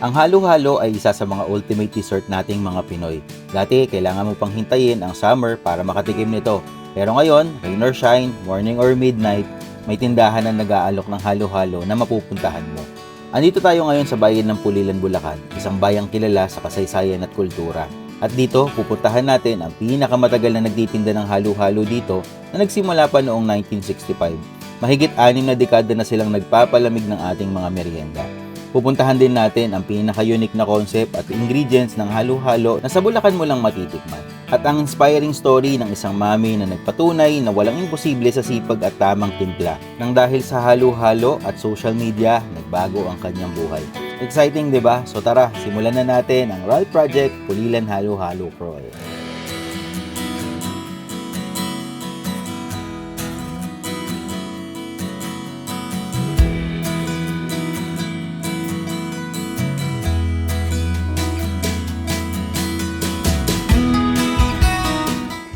Ang halo-halo ay isa sa mga ultimate dessert nating mga Pinoy. Dati, kailangan mo pang hintayin ang summer para makatikim nito. Pero ngayon, rain or shine, morning or midnight, may tindahan na nag-aalok ng halo-halo na mapupuntahan mo. Andito tayo ngayon sa bayan ng Pulilan, Bulacan, isang bayang kilala sa kasaysayan at kultura. At dito, pupuntahan natin ang pinakamatagal na nagtitinda ng halo-halo dito na nagsimula pa noong 1965. Mahigit 6 na dekada na silang nagpapalamig ng ating mga merienda. Pupuntahan din natin ang pinaka-unique na concept at ingredients ng halo-halo na sa Bulacan mo lang matitikman. At ang inspiring story ng isang mami na nagpatunay na walang imposible sa sipag at tamang timpla. Nang dahil sa halo-halo at social media, nagbago ang kanyang buhay. Exciting, 'di ba? So tara, simulan na natin ang RAL Project Pulilan Halo-Halo Project.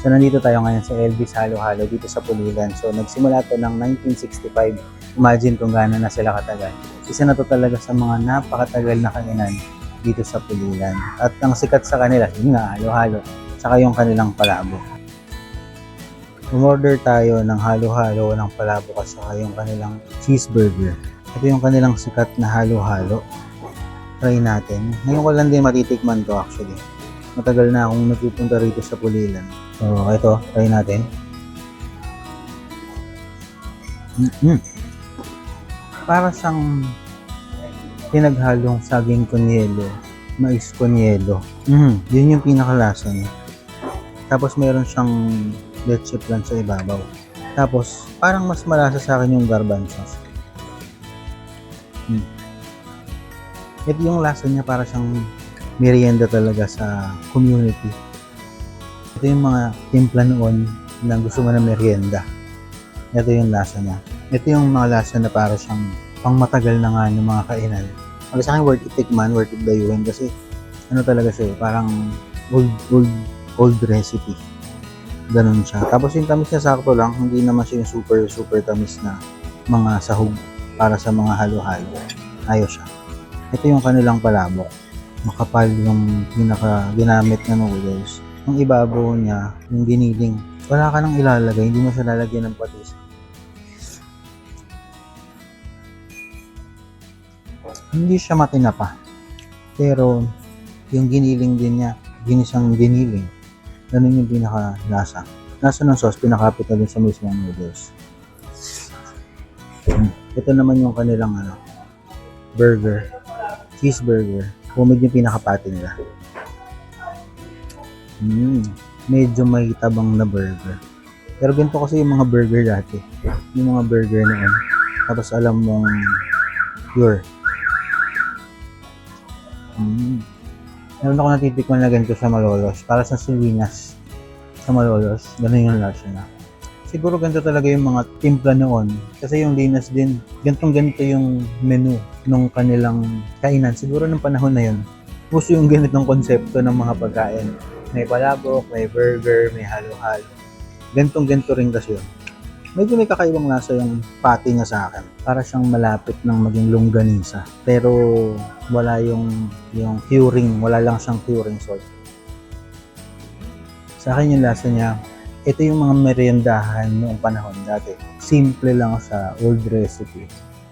So nandito tayo ngayon sa Elvis Halo-Halo dito sa Pulilan. So nagsimula to ng 1965. Imagine kung gaano na sila katagal. Isa na to talaga sa mga napakatagal na kainan dito sa Pulilan. At ang sikat sa kanila, yun nga, halo-halo. Saka yung kanilang palabok. Umorder tayo ng halo-halo ng palabok at saka yung kanilang cheeseburger. Ito yung kanilang sikat na halo-halo. Try natin. Ngayon ko lang din matitikman to actually. Matagal na akong nagpupunta rito sa Pulilan. So, ito, try natin. Para siyang pinaghalong saging kunyelo, mais kunyelo. Yun yung pinakalasa niya. Tapos meron siyang leche flan sa ibabaw. Tapos, parang mas malasa sa akin yung garbanzos. Ito yung lasa niya para siyang merienda talaga sa community. Ito yung mga timpla noon na gusto mo na merienda. Ito yung lasa niya. Ito yung mga lasa na para siyang pang matagal na nga ng mga kainan. Para sa akin, worth it tikman, worth it dayuhin kasi ano talaga siya, parang old recipe. Ganun siya. Tapos yung tamis niya sakto lang, hindi naman siya yung super tamis na mga sahog para sa mga halo-halo. Ayos siya. Ito yung kanilang palabok. Makapal yung pinaka ginamit na noodles. Ang ibabaw niya, yung giniling. Wala ka nang ilalagay, hindi mo siya lalagyan ng patis. Hindi siya matinapa. Pero, yung giniling din niya, ginisang giniling. Ganun yung pinaka lasa. Lasa ng sauce, pinakapit na din sa mismong noodles. Ito naman yung kanilang burger. Cheeseburger. Humid yung pinakapati nila. Medyo may tabang na burger. Pero ganito kasi yung mga burger dati. Yung mga burger noon. Tapos alam mong pure. Meron ako natitikman na ganito sa Malolos. Para sa silinas sa Malolos. Ganun yung lasa na. Siguro ganito talaga yung mga timpla noon. Kasi yung linas din, ganito yung menu nung kanilang kainan. Siguro nung panahon na yun, puso yung ganitong konsepto ng mga pagkain. May palabok, may burger, may halo-halo. Ganito rin kasi yun. Medyo may kakaibang lasa yung patty niya sa akin. Para siyang malapit ng maging longganisa. Pero wala yung curing, wala lang siyang curing salt. Sa akin yung lasa niya, ito yung mga meriendahan noong panahon dati. Simple lang sa old recipe.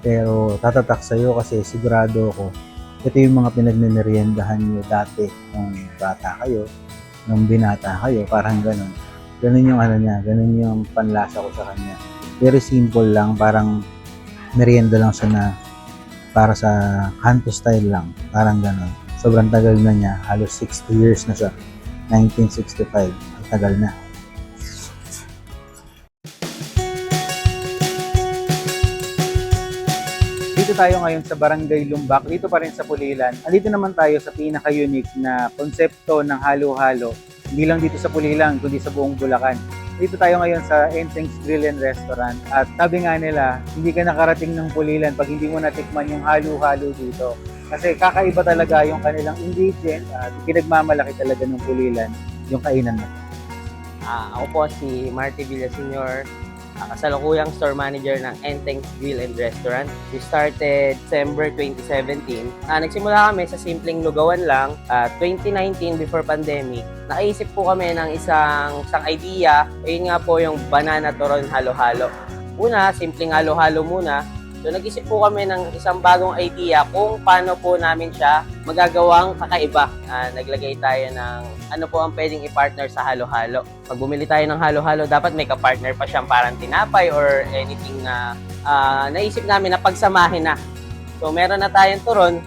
Pero tatatak sa'yo kasi sigurado ako, ito yung mga pinagmemeriendahan nyo dati nung bata kayo, nung binata kayo, parang ganun. Ganun yung niya, ganun yung panlasa ko sa kanya. Very simple lang, parang merienda lang siya na para sa kanto style lang, parang ganun. Sobrang tagal na niya, halos 60 years na siya. 1965, ang tagal na. Dito tayo ngayon sa Barangay Lumbak, dito pa rin sa Pulilan. Andito naman tayo sa pinaka-unique na konsepto ng halo-halo. Hindi lang dito sa Pulilan, kundi sa buong Bulacan. Dito tayo ngayon sa Enteng's Grill and Restaurant. At sabi nga nila, hindi ka nakarating ng Pulilan pag hindi mo natikman yung halo-halo dito. Kasi kakaiba talaga yung kanilang ingredient at pinagmamalaki talaga ng Pulilan yung kainan mo. Ako po si Marty Villaseñor, kasalukuyang store manager ng Entengs Grill and Restaurant. We started December 2017. Nagsimula kami sa simpleng lugawan lang. 2019, before pandemic, nakaisip po kami ng isang idea. Ayun nga po yung banana turon halo-halo. Una, simpleng halo-halo muna. So nag-isip po kami ng isang bagong idea kung paano po namin siya magagawang kakaiba. Naglagay tayo ng ano po ang pwedeng i-partner sa halo-halo. Pag bumili tayo ng halo-halo, dapat may ka-partner pa siyang parang tinapay or anything na naisip namin na pagsamahin na. So meron na tayong turon,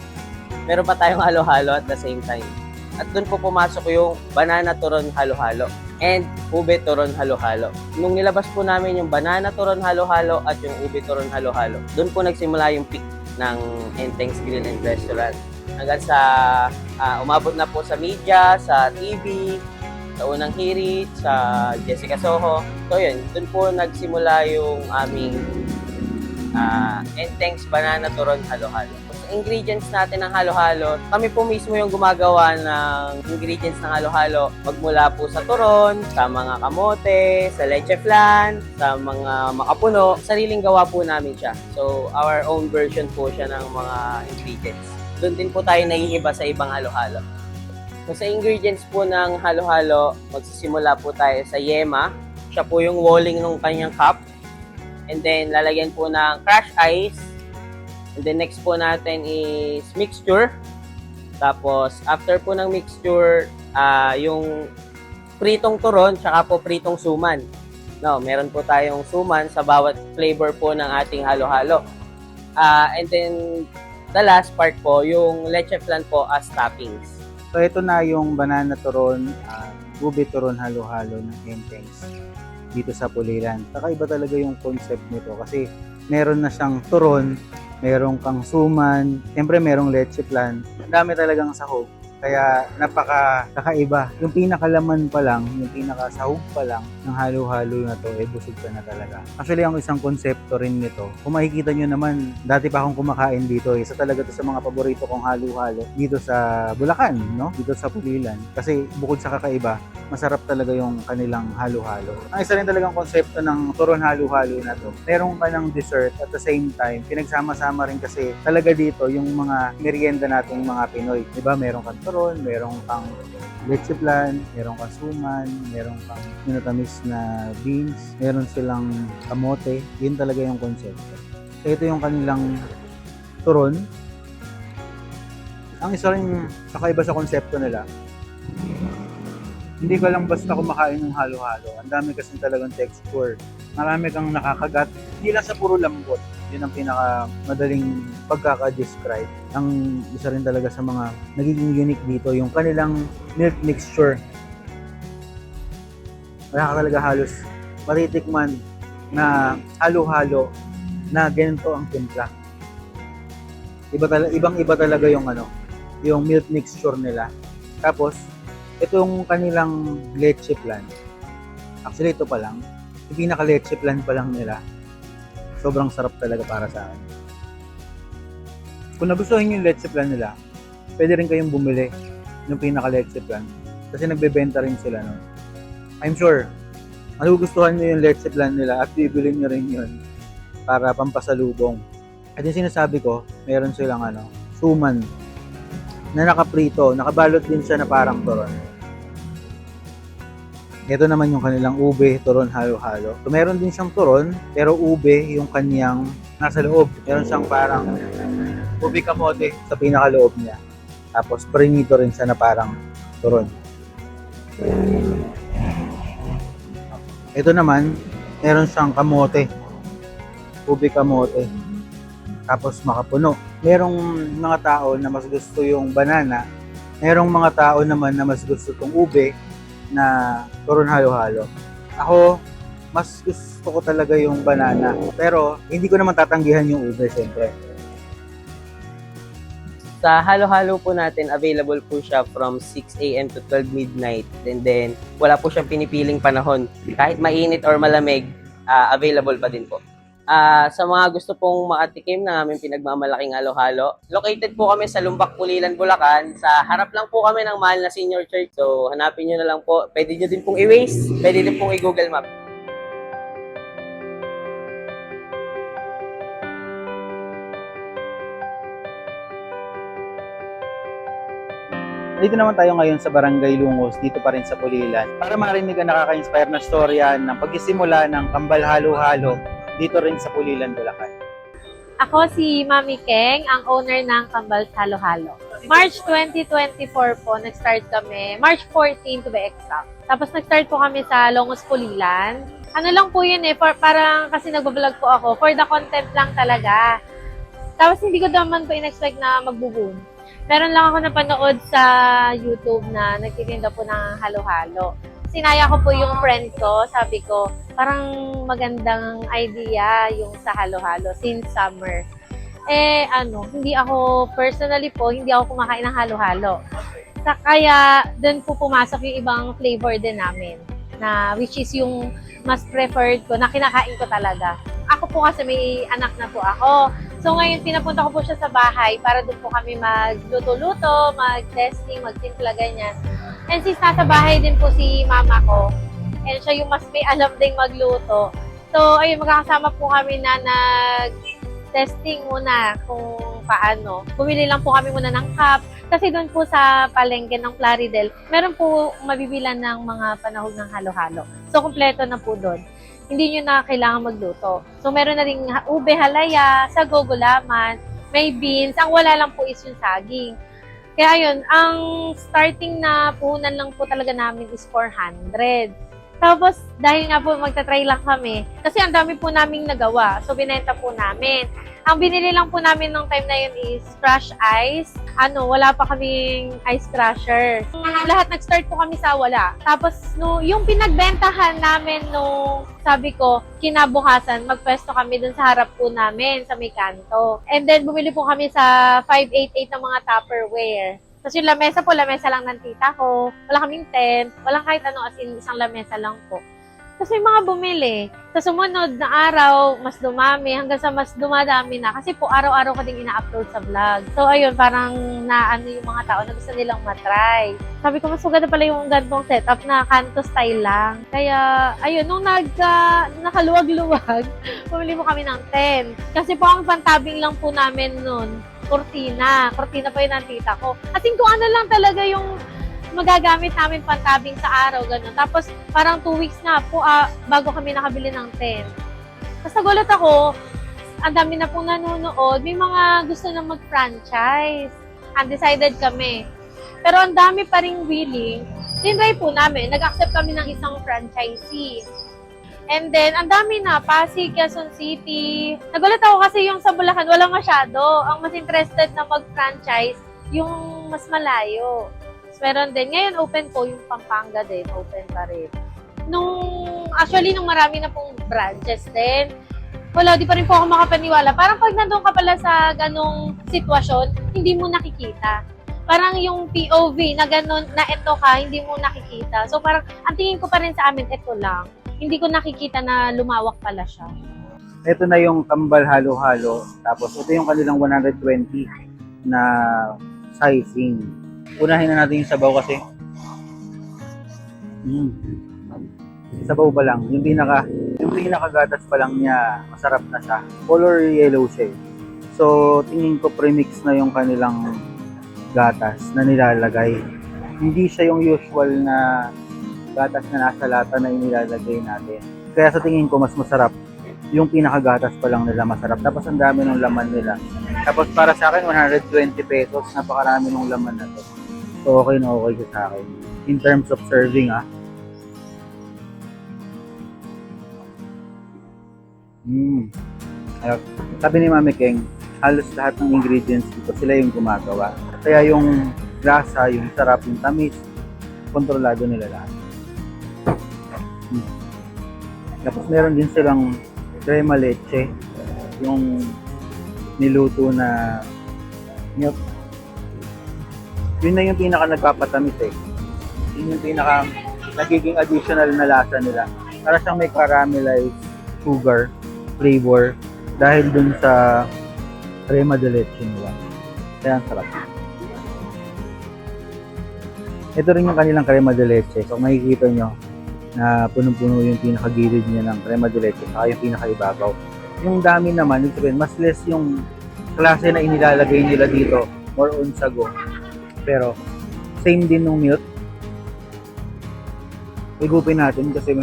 meron pa tayong halo-halo at the same time. At doon po pumasok yung banana turon halo-halo and ube turon halo-halo. Nung nilabas po namin yung banana turon halo-halo at yung ube turon halo-halo, doon po nagsimula yung peak ng Entengs Grill and Restaurant. Hanggang sa umabot na po sa media, sa TV, sa unang hirit, sa Jessica Soho. So yun, doon po nagsimula yung aming Entengs Banana Turon Halo-Halo. Sa ingredients natin ng halo-halo, kami po mismo yung gumagawa ng ingredients ng halo-halo. Magmula po sa turon, sa mga kamote, sa leche flan, sa mga makapuno. Sariling gawa po namin siya. So, our own version po siya ng mga ingredients. Doon din po tayo naiiba sa ibang halo-halo. So, sa ingredients po ng halo-halo, magsisimula po tayo sa yema. Siya po yung walling ng kanyang cup. And then, lalagyan po ng crushed ice. And then, next po natin is mixture. Tapos, after po ng mixture, yung pritong turon, tsaka po pritong suman. No, meron po tayong suman sa bawat flavor po ng ating halo-halo. And then, the last part po, yung leche flan po as toppings. So ito na yung banana turon, ube turon halo-halo ng Entengs dito sa Pulilan. Kakaiba talaga yung concept nito kasi meron na siyang turon, merong kang suman, siyempre merong leche flan. Ang dami talagang sahog. Kaya kakaiba. Yung pinakalaman pa lang, yung pinakasahog pa lang ng halo-halo na to, busog ka na talaga. Actually, ang isang konsepto rin nito, kung makikita nyo naman, dati pa akong kumakain dito. Isa talaga to sa mga paborito kong halo-halo dito sa Bulacan, no? Dito sa Pulilan. Kasi bukod sa kakaiba, masarap talaga yung kanilang halo-halo. Ang isa rin talagang konsepto ng turon halo-halo na to, meron ka ng dessert at the same time, pinagsama-sama rin kasi talaga dito yung mga merienda nating mga Pinoy. Diba? Meron kang turon, meron kang leche flan, meron kang suman, meron kang minatamis na beans, meron silang kamote. Yun talaga yung konsepto. So ito yung kanilang turon. Ang isa rin kakaiba sa konsepto nila, hindi ka lang basta kumakain ng halo-halo. Ang dami kasi talagang texture. Marami kang nakakagat. Hindi lang sa puro lambot. Yun ang pinakamadaling pagkaka-describe. Ang isa rin talaga sa mga nagiging unique dito, yung kanilang milk mixture. Wala ka talaga halos matitikman na halo-halo na ganito ang timpla. Ibang-iba talaga yung yung milk mixture nila. Tapos, itong kanilang leche flan, actually ito pa lang, yung pinaka-leche flan pa lang nila, sobrang sarap talaga para sa akin. Kung nagustuhan nyo yung leche flan nila, pwede rin kayong bumili ng pinaka-leche flan kasi nagbebenta rin sila nun. I'm sure, magugustuhan nyo yung leche flan nila at bibili nyo rin yun para pampasalubong. At yung sinasabi ko, meron silang suman na nakaprito, nakabalot din siya na parang turon. Ito naman yung kanilang ube, turon, halo-halo. So, meron din siyang turon, pero ube yung kanyang nasa loob. Meron siyang parang ube kamote sa pinakaloob niya. Tapos, prinito rin siya na parang turon. Ito naman, meron siyang kamote. Ube kamote. Tapos makapuno. Merong mga tao na mas gusto yung banana. Merong mga tao naman na mas gusto itong ube na turon halo-halo. Ako, mas gusto ko talaga yung banana. Pero, hindi ko naman tatanggihan yung ube, siyempre. Sa halo-halo po natin, available po siya from 6 a.m. to 12 midnight. And then, wala po siyang pinipiling panahon. Kahit mainit or malamig, available pa din po. Sa mga gusto pong makatikim ng aming pinagmamalaking halo-halo, located po kami sa Lumbac, Pulilan, Bulacan. Sa harap lang po kami ng mahal na senior church. So, hanapin nyo na lang po. Pwede nyo din pong i-Waze, pwede din pong i-Google Map. Dito naman tayo ngayon sa Barangay Lungos, dito pa rin sa Pulilan, para marinig ang nakaka-inspire na storya ng pagsisimula ng Kambal Halo-Halo dito rin sa Pulilan, Bulacan. Ako si Mami Keng, ang owner ng Kambal Halo-Halo. March 2024 po, nag-start kami. March 14 to be exact. Tapos nag-start po kami sa Longos, Pulilan. Ano lang po yun parang kasi nagbablog po ako. For the content lang talaga. Tapos hindi ko naman po in-expect na magbo-boom. Meron lang ako napanood sa YouTube na nagtitinda po ng halo-halo. Sinaya ko po yung friend ko, sabi ko, parang magandang idea yung sa halo-halo since summer. Hindi ako, personally po, hindi ako kumakain ng halo-halo. Kaya, doon po pumasok yung ibang flavor din namin, na which is yung mas preferred ko, na kinakain ko talaga. Ako po kasi may anak na po ako. So ngayon, pinapunta ko po siya sa bahay para doon po kami magluto-luto, mag-testing, magtimpla, ganyan. And since nasa bahay din po si mama ko, and siya yung mas may alam ding magluto. So, ayun, magkakasama po kami na nag-testing muna kung paano. Bumili lang po kami muna ng cup. Kasi doon po sa palengke ng Plaridel, meron po mabibilan ng mga panahon ng halo-halo. So, kumpleto na po doon. Hindi nyo na kailangan magluto. So, meron na rin ube halaya, sago, gulaman, may beans. Ang wala lang po is yung saging. Kaya ayun, ang starting na puhunan lang po talaga namin is 400. Tapos, dahil nga po magta-try lang kami, kasi ang dami po naming nagawa. So, binenta po namin. Ang binili lang po namin nung time na yun is crush ice. Wala pa kaming ice crusher. Lahat nag-start po kami sa wala. Tapos, yung pinagbentahan namin sabi ko, kinabukasan, magpwesto kami dun sa harap po namin, sa may kanto. And then, bumili po kami sa 588 ng mga Tupperware. Tapos yung lamesa lang ng tita ko. Wala kaming tent. Walang kahit ano, as in, isang lamesa lang po. Tapos may mga bumili. Sa sumunod na araw, mas dumami hanggang sa mas dumadami na. Kasi po araw-araw ko ding ina-upload sa vlog. So ayun, parang yung mga tao na gusto nilang matry. Sabi ko, mas maganda pala yung ganitong setup na kanto style lang. Kaya ayun, nung nakaluwag-luwag, bumili mo kami ng tent. Kasi po ang pantabing lang po namin nun, Cortina pa yun ng tita ko. At kung ano lang talaga yung magagamit namin pantabing sa araw, gano'n. Tapos, parang 2 weeks na po bago kami nakabili ng tent. Tapos, nagulat ako, ang dami na pong nanonood. May mga gusto na mag-franchise. Undecided kami. Pero ang dami pa ring willing. Tinry po namin. Nag-accept kami ng isang franchisee. And then, ang dami na. Pasig, Quezon City. Nagulat ako kasi yung sa Bulacan, wala masyado. Ang mas interested na mag-franchise, yung mas malayo. Meron din. Ngayon, open po yung Pampanga din. Open pa rin. Actually, nung marami na pong branches din, wala, di pa rin po ako makapaniwala. Parang pag nandun ka pala sa ganong sitwasyon, hindi mo nakikita. Parang yung POV na ganon, na ito ka, hindi mo nakikita. So parang, ang tingin ko pa rin sa amin, ito lang. Hindi ko nakikita na lumawak pala siya. Ito na yung Kambal Halo-Halo. Tapos ito yung kanilang 120 na sizing. Unahin na natin yung sabaw kasi. Sabaw pa lang. Yung pinakagatas pa lang niya, masarap na siya. Color yellow siya. So, tingin ko premix na yung kanilang gatas na nilalagay. Hindi siya yung usual na gatas na nasa lata na inilalagay natin. Kaya sa tingin ko, mas masarap. Yung pinakagatas pa lang nila masarap. Tapos ang dami ng laman nila. Tapos para sa akin, 120 pesos. Napakarami ng laman na to. So, okay na okay siya sa akin. In terms of serving, Sabi ni Mami Keng, halos lahat ng ingredients dito, sila yung gumagawa. Kaya yung lasa, yung sarap, yung tamis, kontrolado nila lahat. Tapos meron din silang crema leche, yung niluto na milk. Yun na yung pinaka nagpapatamis Yun yung pinaka nagiging additional na lasa nila. Para siyang may caramelized sugar flavor dahil dun sa crema de leche nila. Kaya ang sarap. Ito rin yung kanilang crema de leche. So makikita nyo na punong-puno yung pinakagilid niya ng crema de leche saka yung pinakaibabaw. Yung dami naman, mas less yung klase na inilalagay nila dito, more on sago. Pero same din ng milk. Higupin natin kasi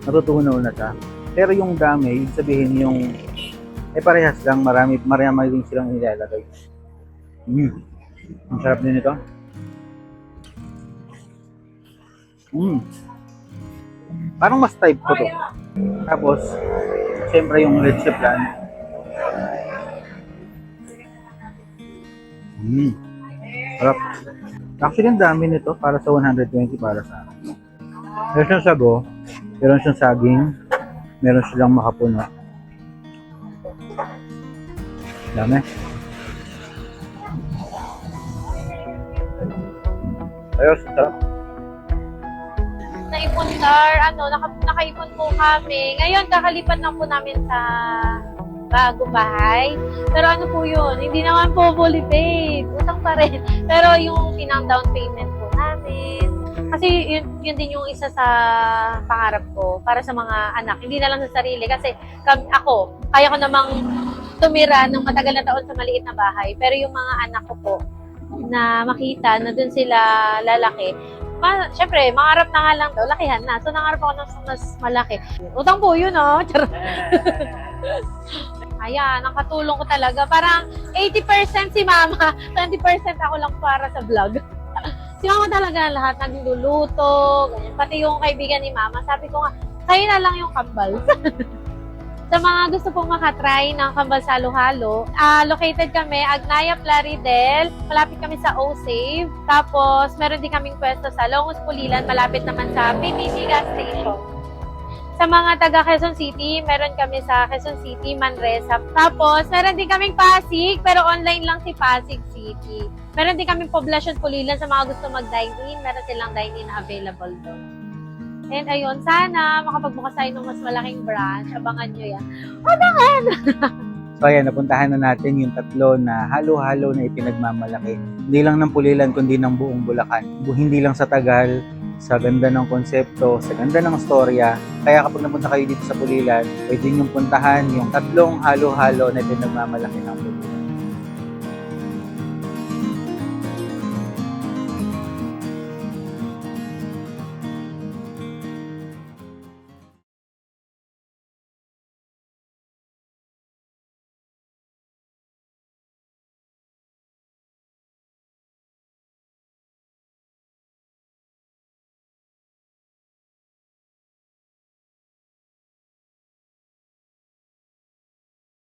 natutunaw na siya. Pero yung dami, ibig sabihin yung parehas lang, marami din silang nilalagay. Ang sarap din ito. Parang mas type ko to. Tapos, siyempre yung leche plan. Sarap. Actually, ang dami nito para sa 120 para sa akin. Meron siyang sago, meron siyang saging, meron silang makapuno. Dami. Ayos, sarap. Naipon, sir. Nakaipon po kami. Ngayon, kakalipat lang po namin sa bagong bahay. Pero ano po yun? Hindi naman po fully paid. Utang pa rin. Pero yung pinang-down payment po namin. Kasi yun din yung isa sa pangarap ko para sa mga anak. Hindi na lang sa sarili. Kasi ako, kaya ko namang tumira ng matagal na taon sa maliit na bahay. Pero yung mga anak ko po, na makita na dun sila lalaki, syempre, mangarap na nga lang daw, lakihan na. So, nangarap ako ng mas malaki. Utang po yun, oh. Ayan, nakatulong ko talaga. Parang 80% si mama, 20% ako lang para sa vlog. Si mama talaga lahat nagluluto, ganyan. Pati yung kaibigan ni mama, sabi ko nga, kayo na lang yung kambal. Sa mga gusto pong makatry ng kambal sa halo-halo, located kami, Agnaya Plaridel, malapit kami sa O-Save. Tapos, meron din kaming pwesto sa Longos Pulilan, malapit naman sa PTC gas station. Sa mga taga Quezon City, meron kami sa Quezon City, Manresa. Tapos, meron din kaming Pasig, pero online lang si Pasig City. Meron din kaming Poblacion Pulilan sa mga gusto mag-dine-in, meron silang dine-in available doon. And ayun, sana makapagbukas tayo ng mas malaking branch. Abangan nyo yan. Abangan! So ayan, napuntahan na natin yung tatlo na halo-halo na ipinagmamalaki. Hindi lang ng Pulilan, kundi ng buong Bulacan. Hindi lang sa tagal, sa ganda ng konsepto, sa ganda ng storya. Kaya kapag napunta kayo dito sa Pulilan, pwede niyong puntahan yung tatlong halo-halo na ipinagmamalaki ng Bulacan.